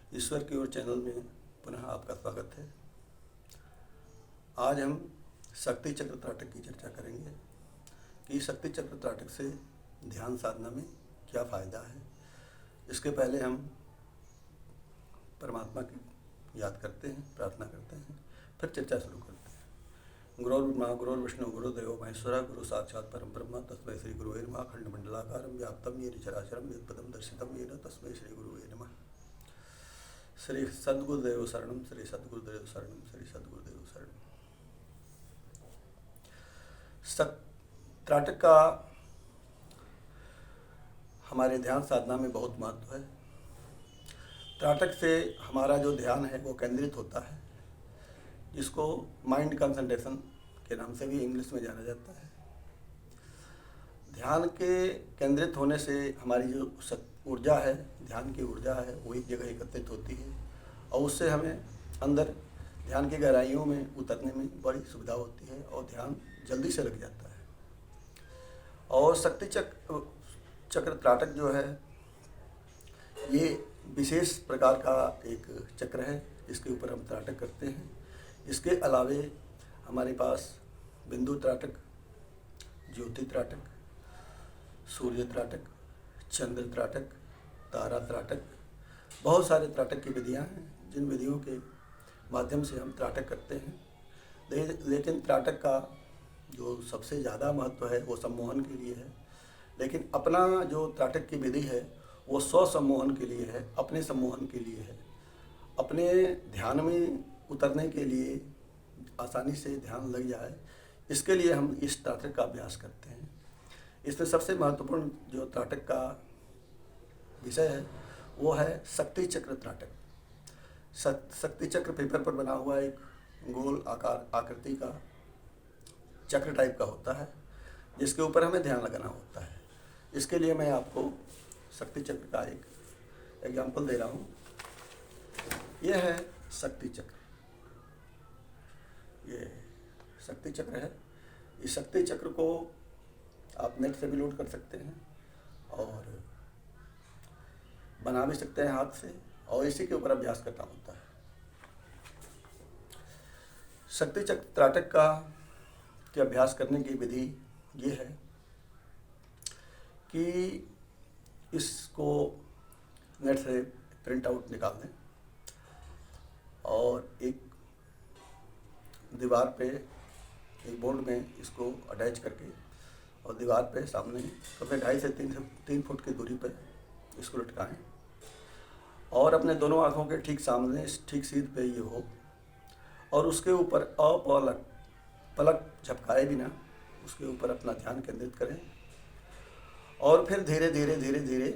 ईश्वर की ओर चैनल में पुनः आपका स्वागत है। आज हम शक्ति चक्र त्राटक की चर्चा करेंगे कि शक्ति चक्र त्राटक से ध्यान साधना में क्या फ़ायदा है। इसके पहले हम परमात्मा की याद करते हैं, प्रार्थना करते हैं, फिर चर्चा शुरू करते हैं। गुरुर्ब्रह्मा गुरुर्विष्णु गुरुदेवो महेश्वरः गुरु साक्षात् परम ब्रह्म तस्मै श्री गुरुवे नमः। अखंडमंडलाकारं व्याप्तं येन चराचरं यत्पदं दर्शितं येन तस्मै श्री गुरुवे नमः। श्री सद्गुरुदेव शरणम, श्री सद्गुरुदेव शरणम, श्री सद्गुरुदेव शरणम। त्राटक का हमारे ध्यान साधना में बहुत महत्व है। त्राटक से हमारा जो ध्यान है वो केंद्रित होता है, जिसको माइंड कंसंट्रेशन के नाम से भी इंग्लिश में जाना जाता है। ध्यान के केंद्रित होने से हमारी जो ऊर्जा है, ध्यान की ऊर्जा है, वो एक जगह एकत्रित होती है और उससे हमें अंदर ध्यान की गहराइयों में उतरने में बड़ी सुविधा होती है और ध्यान जल्दी से लग जाता है। और शक्ति चक्र त्राटक जो है ये विशेष प्रकार का एक चक्र है, इसके ऊपर हम त्राटक करते हैं। इसके अलावे हमारे पास बिंदु त्राटक, ज्योति त्राटक, सूर्य त्राटक, चंद्र त्राटक, तारा त्राटक, बहुत सारे त्राटक की विधियां हैं जिन विधियों के माध्यम से हम त्राटक करते हैं। लेकिन त्राटक का जो सबसे ज़्यादा महत्व है वो सम्मोहन के लिए है। लेकिन अपना जो त्राटक की विधि है वो स्व सम्मोहन के लिए है, अपने सम्मोहन के लिए है, अपने ध्यान में उतरने के लिए, आसानी से ध्यान लग जाए, इसके लिए हम इस त्राटक का अभ्यास करते हैं। इसमें सबसे महत्वपूर्ण जो त्राटक का विषय है वो है शक्ति चक्र त्राटक। शक्ति चक्र पेपर पर बना हुआ एक गोल आकृति का चक्र टाइप का होता है, जिसके ऊपर हमें ध्यान लगाना होता है। इसके लिए मैं आपको शक्ति चक्र का एक एग्जाम्पल दे रहा हूँ। यह है शक्ति चक्र, ये शक्ति चक्र है। इस शक्ति चक्र को आप नेट से भी लोड कर सकते हैं और बना भी सकते हैं हाथ से, और इसी के ऊपर अभ्यास करना होता है। शक्ति चक्र त्राटक का के अभ्यास करने की विधि ये है कि इसको नेट से प्रिंट आउट निकाल दें और एक दीवार पे, एक बोर्ड में इसको अटैच करके और दीवार पे सामने करीब 2.5 से 3 फुट की दूरी पर इसको लटकाएं और अपने दोनों आँखों के ठीक सामने, ठीक सीध पे ये हो, और उसके ऊपर पलक झपकाए बिना उसके ऊपर अपना ध्यान केंद्रित करें और फिर धीरे धीरे धीरे धीरे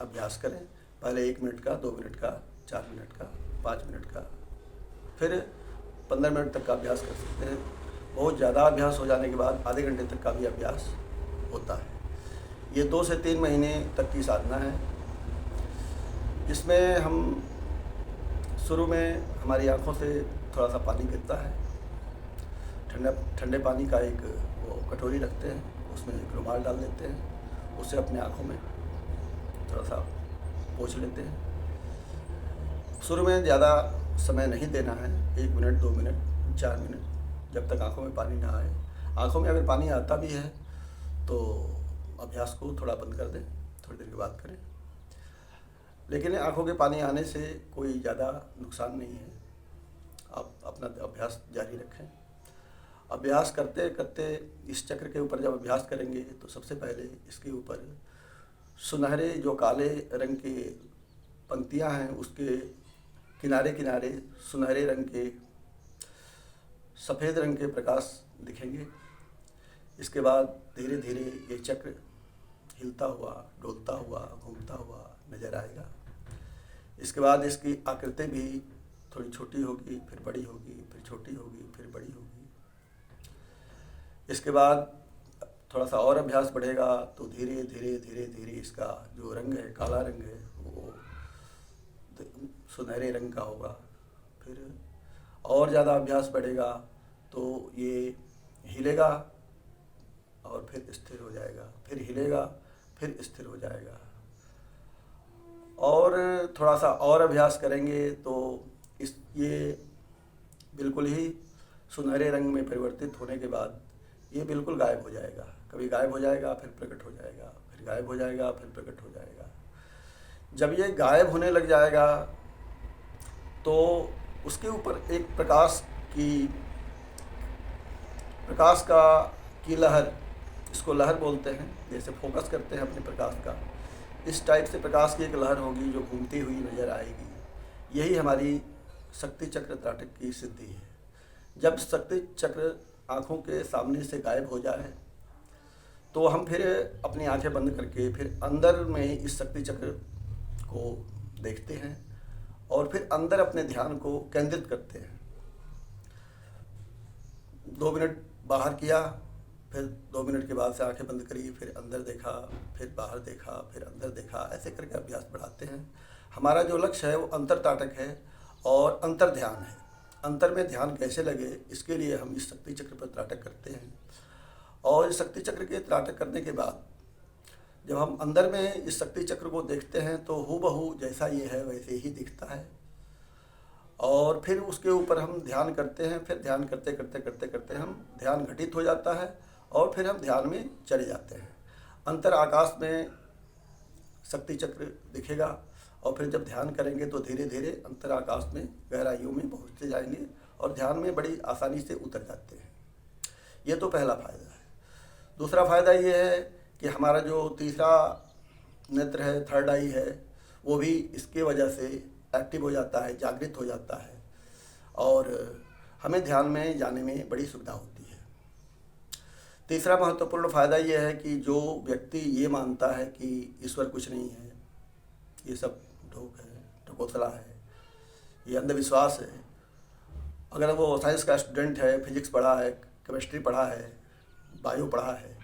अभ्यास करें। पहले 1 मिनट का, 2 मिनट का, 4 मिनट का, 5 मिनट का, फिर 15 मिनट तक का अभ्यास कर सकते हैं। बहुत ज़्यादा अभ्यास हो जाने के बाद आधे घंटे तक का भी अभ्यास होता है। ये 2 से 3 महीने तक की साधना है। इसमें हम शुरू में हमारी आँखों से थोड़ा सा पानी गिरता है, ठंडे पानी का एक वो कटोरी रखते हैं, उसमें एक रुमाल डाल देते हैं, उससे अपने आँखों में थोड़ा सा पोंछ लेते हैं। शुरू में ज़्यादा समय नहीं देना है, 1 मिनट, 2 मिनट, 4 मिनट, जब तक आँखों में पानी ना आए। आँखों में अगर पानी आता भी है तो अभ्यास को थोड़ा बंद कर दें, थोड़ी देर के बाद करें। लेकिन आँखों के पानी आने से कोई ज़्यादा नुकसान नहीं है, आप अपना अभ्यास जारी रखें। अभ्यास करते करते इस चक्र के ऊपर जब अभ्यास करेंगे तो सबसे पहले इसके ऊपर सुनहरे, जो काले रंग के पंक्तियां हैं, उसके किनारे किनारे सुनहरे रंग के, सफ़ेद रंग के प्रकाश दिखेंगे। इसके बाद धीरे धीरे ये चक्र हिलता हुआ, डोलता हुआ, घूमता हुआ नज़र आएगा। इसके बाद इसकी आकृति भी थोड़ी छोटी होगी, फिर बड़ी होगी, फिर छोटी होगी, फिर बड़ी होगी। इसके बाद थोड़ा सा और अभ्यास बढ़ेगा तो धीरे धीरे धीरे धीरे इसका जो रंग है, काला रंग है, वो सुनहरे रंग का होगा। फिर और ज़्यादा अभ्यास बढ़ेगा तो ये हिलेगा और फिर स्थिर हो जाएगा, फिर हिलेगा, फिर स्थिर हो जाएगा। और थोड़ा सा और अभ्यास करेंगे तो ये बिल्कुल ही सुनहरे रंग में परिवर्तित होने के बाद ये बिल्कुल गायब हो जाएगा। कभी गायब हो जाएगा, फिर प्रकट हो जाएगा, फिर गायब हो जाएगा, फिर प्रकट हो जाएगा। जब ये गायब होने लग जाएगा तो उसके ऊपर एक प्रकाश की लहर, इसको लहर बोलते हैं, जैसे फोकस करते हैं अपने प्रकाश का, इस टाइप से प्रकाश की एक लहर होगी जो घूमती हुई नज़र आएगी। यही हमारी शक्ति चक्र त्राटक की सिद्धि है। जब शक्ति चक्र आँखों के सामने से गायब हो जाए तो हम फिर अपनी आंखें बंद करके फिर अंदर में इस शक्ति चक्र को देखते हैं और फिर अंदर अपने ध्यान को केंद्रित करते हैं। 2 मिनट बाहर किया, फिर 2 मिनट के बाद से आंखें बंद करी, फिर अंदर देखा, फिर बाहर देखा, फिर अंदर देखा, ऐसे करके अभ्यास बढ़ाते हैं। हमारा जो लक्ष्य है वो अंतर ताटक है और अंतर ध्यान है। अंतर में ध्यान कैसे लगे, इसके लिए हम इस शक्ति चक्र पर त्राटक करते हैं। और इस शक्ति चक्र के त्राटक करने के बाद जब हम अंदर में इस शक्ति चक्र को देखते हैं तो हूबहू जैसा ये है वैसे ही दिखता है। और फिर उसके ऊपर हम ध्यान करते हैं। फिर ध्यान करते करते करते करते हम ध्यान घटित हो जाता है और फिर हम ध्यान में चले जाते हैं। अंतर आकाश में शक्ति चक्र दिखेगा और फिर जब ध्यान करेंगे तो धीरे धीरे अंतर आकाश में गहराइयों में पहुँचते जाएंगे और ध्यान में बड़ी आसानी से उतर जाते हैं। ये तो पहला फ़ायदा है। दूसरा फ़ायदा ये है कि हमारा जो तीसरा नेत्र है, थर्ड आई है, वो भी इसके वजह से एक्टिव हो जाता है, जागृत हो जाता है और हमें ध्यान में जाने में बड़ी सुविधा होती है। तीसरा महत्वपूर्ण फ़ायदा ये है कि जो व्यक्ति ये मानता है कि ईश्वर कुछ नहीं है, ये सब ढोक है, ढकोसला है, ये अंधविश्वास है, अगर वो साइंस का स्टूडेंट है, फिजिक्स पढ़ा है, केमिस्ट्री पढ़ा है, बायो पढ़ा है,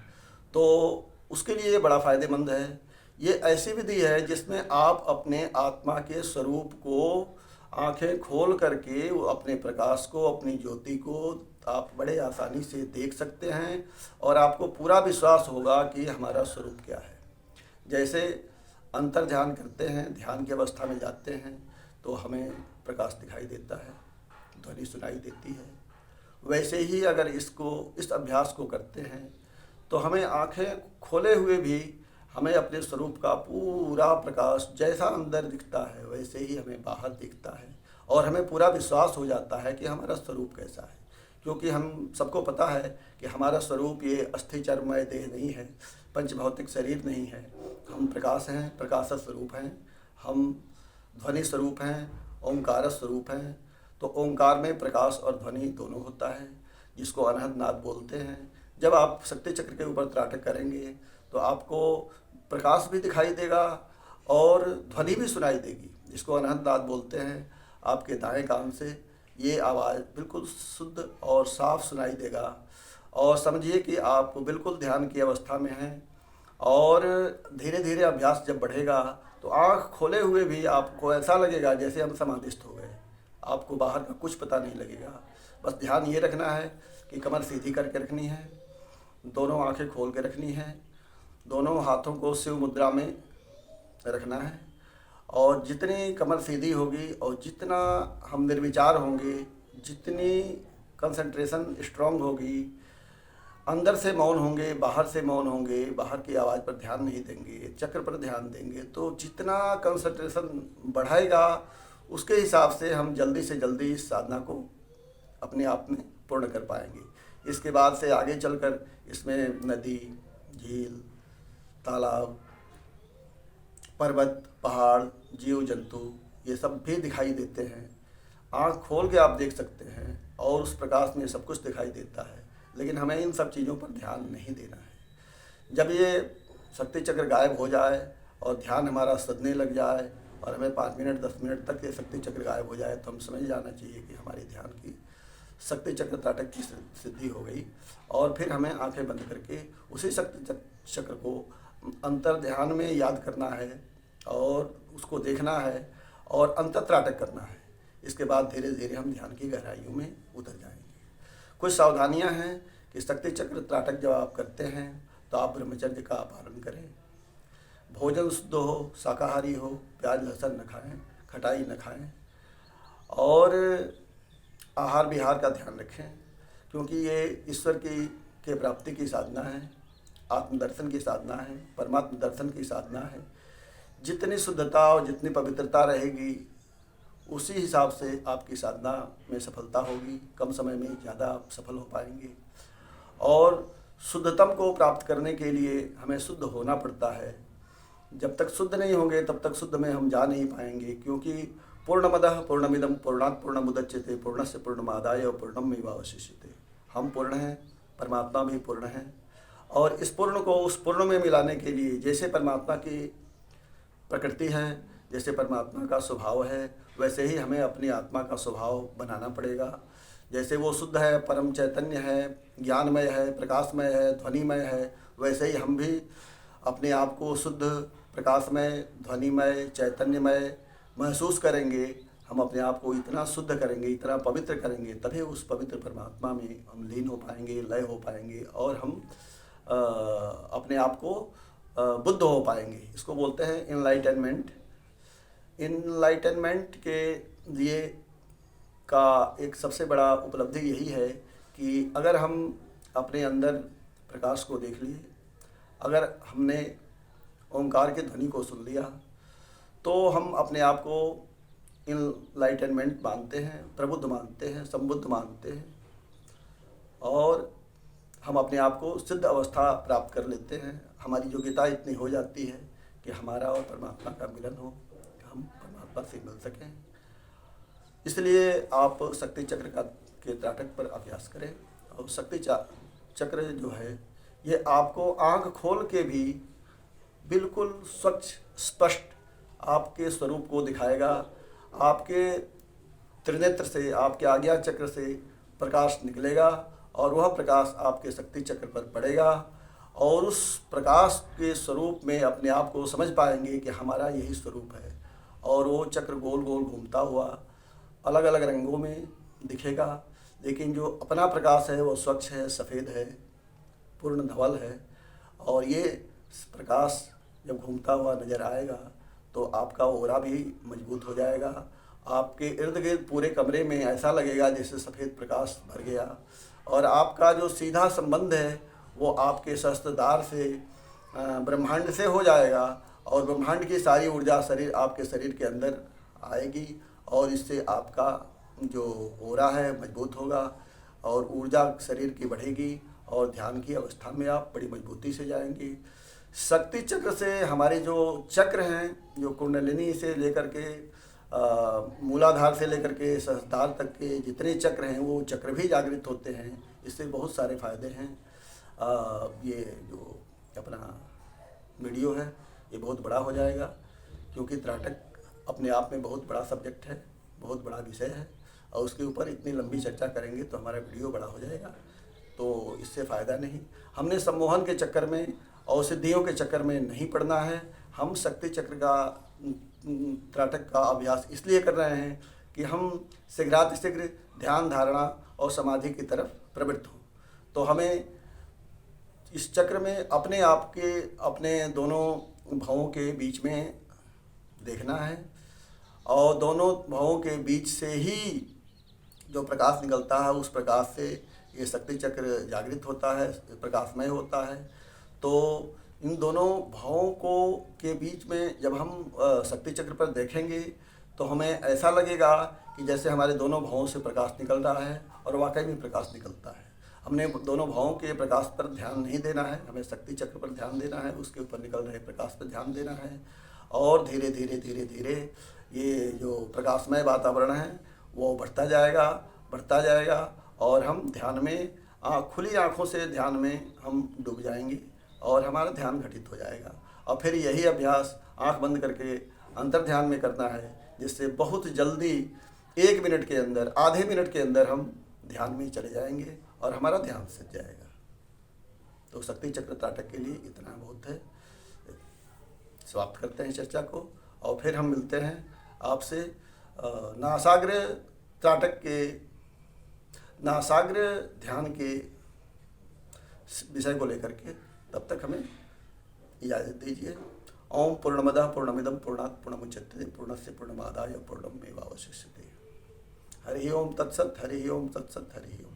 तो उसके लिए ये बड़ा फ़ायदेमंद है। ये ऐसी विधि है जिसमें आप अपने आत्मा के स्वरूप को आंखें खोल करके अपने प्रकाश को, अपनी ज्योति को आप बड़े आसानी से देख सकते हैं और आपको पूरा विश्वास होगा कि हमारा स्वरूप क्या है। जैसे अंतर ध्यान करते हैं, ध्यान की अवस्था में जाते हैं तो हमें प्रकाश दिखाई देता है, ध्वनि सुनाई देती है, वैसे ही अगर इस अभ्यास को करते हैं तो हमें आंखें खोले हुए भी हमें अपने स्वरूप का पूरा प्रकाश जैसा अंदर दिखता है वैसे ही हमें बाहर दिखता है और हमें पूरा विश्वास हो जाता है कि हमारा स्वरूप कैसा है। क्योंकि हम सबको पता है कि हमारा स्वरूप ये अस्थि चर्ममय देह नहीं है, पंचभौतिक शरीर नहीं है। हम प्रकाश हैं, प्रकाश स्वरूप हैं, हम ध्वनि स्वरूप हैं, ओंकार स्वरूप हैं। तो ओंकार में प्रकाश और ध्वनि दोनों होता है, जिसको अनहद नाद बोलते हैं। जब आप शक्ति चक्र के ऊपर त्राटक करेंगे तो आपको प्रकाश भी दिखाई देगा और ध्वनि भी सुनाई देगी, जिसको अनहद नाद बोलते हैं। आपके दाएं कान से ये आवाज़ बिल्कुल शुद्ध और साफ सुनाई देगा और समझिए कि आप बिल्कुल ध्यान की अवस्था में हैं। और धीरे धीरे अभ्यास जब बढ़ेगा तो आँख खोले हुए भी आपको ऐसा लगेगा जैसे हम समाधिस्थ हो गए। आपको बाहर का कुछ पता नहीं लगेगा। बस ध्यान ये रखना है कि कमर सीधी करके रखनी है, दोनों आंखें खोल के रखनी है, दोनों हाथों को शिव मुद्रा में रखना है और जितनी कमर सीधी होगी और जितना हम निर्विचार होंगे, जितनी कंसंट्रेशन स्ट्रांग होगी, अंदर से मौन होंगे, बाहर से मौन होंगे, बाहर की आवाज़ पर ध्यान नहीं देंगे, चक्र पर ध्यान देंगे, तो जितना कंसंट्रेशन बढ़ाएगा उसके हिसाब से हम जल्दी से जल्दी इस साधना को अपने आप में पूर्ण कर पाएंगे। इसके बाद से आगे चलकर इसमें नदी, झील, तालाब, पर्वत, पहाड़, जीव जंतु ये सब भी दिखाई देते हैं। आँख खोल के आप देख सकते हैं और उस प्रकाश में सब कुछ दिखाई देता है, लेकिन हमें इन सब चीज़ों पर ध्यान नहीं देना है। जब ये शक्ति चक्र गायब हो जाए और ध्यान हमारा सधने लग जाए और हमें 5 मिनट 10 मिनट तक ये शक्ति चक्र गायब हो जाए तो हम समझ जाना चाहिए कि हमारी ध्यान की शक्ति चक्र त्राटक की सिद्धि हो गई। और फिर हमें आंखें बंद करके उसी शक्ति चक्र को अंतर ध्यान में याद करना है और उसको देखना है और अंतर त्राटक करना है। इसके बाद धीरे धीरे हम ध्यान की गहराइयों में उतर जाएंगे। कुछ सावधानियां हैं कि शक्ति चक्र त्राटक जब आप करते हैं तो आप ब्रह्मचर्य का पालन करें, भोजन शुद्ध हो, शाकाहारी हो, प्याज लहसुन न खाएं, खटाई न खाएं और आहार विहार का ध्यान रखें, क्योंकि ये ईश्वर के प्राप्ति की साधना है, आत्मदर्शन की साधना है, परमात्म दर्शन की साधना है। जितनी शुद्धता और जितनी पवित्रता रहेगी उसी हिसाब से आपकी साधना में सफलता होगी, कम समय में ज़्यादा आप सफल हो पाएंगे। और शुद्धतम को प्राप्त करने के लिए हमें शुद्ध होना पड़ता है। जब तक शुद्ध नहीं होंगे तब तक शुद्ध में हम जा नहीं पाएंगे, क्योंकि पूर्णमदः पूर्णमिदं पूर्णात् पूर्णमुदच्यते पूर्णस्य पूर्णमादाय पूर्णमेवावशिष्यते। हम पूर्ण हैं, परमात्मा भी पूर्ण है, और इस पूर्ण को उस पूर्ण में मिलाने के लिए जैसे परमात्मा की प्रकृति है, जैसे परमात्मा का स्वभाव है, वैसे ही हमें अपनी आत्मा का स्वभाव बनाना पड़ेगा। जैसे वो शुद्ध है, परम चैतन्य है, ज्ञानमय है, प्रकाशमय है, ध्वनिमय है, वैसे ही हम भी अपने आप को शुद्ध, प्रकाशमय, ध्वनिमय, चैतन्यमय महसूस करेंगे। हम अपने आप को इतना शुद्ध करेंगे, इतना पवित्र करेंगे, तभी उस पवित्र परमात्मा में हम लीन हो पाएंगे, लय हो पाएंगे और हम अपने आप को बुद्ध हो पाएंगे। इसको बोलते हैं इनलाइटनमेंट। इनलाइटनमेंट के लिए का एक सबसे बड़ा उपलब्धि यही है कि अगर हम अपने अंदर प्रकाश को देख लिए, अगर हमने ओंकार की ध्वनि को सुन लिया, तो हम अपने आप को इनलाइटनमेंट मानते हैं, प्रबुद्ध मानते हैं, संबुद्ध मानते हैं, और हम अपने आप को सिद्ध अवस्था प्राप्त कर लेते हैं। हमारी योग्यता इतनी हो जाती है कि हमारा और परमात्मा का मिलन हो, हम परमात्मा से मिल सकें। इसलिए आप शक्ति चक्र के त्राटक पर अभ्यास करें। और शक्ति चक्र जो है ये आपको आंख खोल के भी बिल्कुल स्वच्छ स्पष्ट आपके स्वरूप को दिखाएगा। आपके त्रिनेत्र से, आपके आज्ञा चक्र से प्रकाश निकलेगा और वह प्रकाश आपके शक्ति चक्र पर पड़ेगा, और उस प्रकाश के स्वरूप में अपने आप को समझ पाएंगे कि हमारा यही स्वरूप है। और वो चक्र गोल गोल घूमता हुआ अलग अलग रंगों में दिखेगा, लेकिन जो अपना प्रकाश है वो स्वच्छ है, सफ़ेद है, पूर्ण धवल है। और ये प्रकाश जब घूमता हुआ नज़र आएगा तो आपका ओरा भी मजबूत हो जाएगा। आपके इर्द गिर्द पूरे कमरे में ऐसा लगेगा जैसे सफ़ेद प्रकाश भर गया, और आपका जो सीधा संबंध है वो आपके सहस्त्रधार से, ब्रह्मांड से हो जाएगा, और ब्रह्मांड की सारी ऊर्जा आपके शरीर के अंदर आएगी, और इससे आपका जो ओरा है मजबूत होगा और ऊर्जा शरीर की बढ़ेगी, और ध्यान की अवस्था में आप बड़ी मजबूती से जाएंगे। शक्ति चक्र से हमारे जो चक्र हैं, जो कुंडलिनी से लेकर के मूलाधार से लेकर के सहस्त्रधार तक के जितने चक्र हैं वो चक्र भी जागृत होते हैं। इससे बहुत सारे फायदे हैं। ये जो अपना वीडियो है ये बहुत बड़ा हो जाएगा, क्योंकि त्राटक अपने आप में बहुत बड़ा सब्जेक्ट है, बहुत बड़ा विषय है, और उसके ऊपर इतनी लंबी चर्चा करेंगे तो हमारा वीडियो बड़ा हो जाएगा, तो इससे फ़ायदा नहीं। हमने सम्मोहन के चक्कर में और सिद्धियों के चक्कर में नहीं पड़ना है। हम शक्ति चक्र का त्राटक का अभ्यास इसलिए कर रहे हैं कि हम शीघ्रातिशीघ्र ध्यान, धारणा और समाधि की तरफ प्रवृत्त हों। तो हमें इस चक्र में अपने आप के, अपने दोनों भवों के बीच में देखना है, और दोनों भवों के बीच से ही जो प्रकाश निकलता है उस प्रकाश से ये शक्ति चक्र जागृत होता है, प्रकाशमय होता है। तो इन दोनों भावों को के बीच में जब हम शक्ति चक्र पर देखेंगे तो हमें ऐसा लगेगा कि जैसे हमारे दोनों भावों से प्रकाश निकल रहा है, और वाकई में प्रकाश निकलता है। हमने दोनों भावों के प्रकाश पर ध्यान नहीं देना है, हमें शक्ति चक्र पर ध्यान देना है, उसके ऊपर निकल रहे प्रकाश पर ध्यान देना है, और धीरे धीरे धीरे धीरे ये जो प्रकाशमय वातावरण है वो बढ़ता जाएगा, और हम ध्यान में खुली आँखों से ध्यान में हम डूब जाएंगे, और हमारा ध्यान घटित हो जाएगा। और फिर यही अभ्यास आंख बंद करके अंतर ध्यान में करना है, जिससे बहुत जल्दी 1 मिनट के अंदर, आधे मिनट के अंदर हम ध्यान में चले जाएंगे और हमारा ध्यान सिद्ध जाएगा। तो शक्ति चक्र त्राटक के लिए इतना बहुत है। समाप्त करते हैं चर्चा को, और फिर हम मिलते हैं आपसे नासाग्र त्राटक के, नासाग्र ध्यान के विषय को लेकर के। तब तक हमें इजाज़त दीजिए। ओम पूर्णमदः पूर्णमिदं पूर्णात् पूर्णमुदच्यते पूर्णस्य पूर्णमादाय पूर्णमेवावशिष्यते। हरि ओम तत्सत, हरि ओम तत्सत, हरि ओम।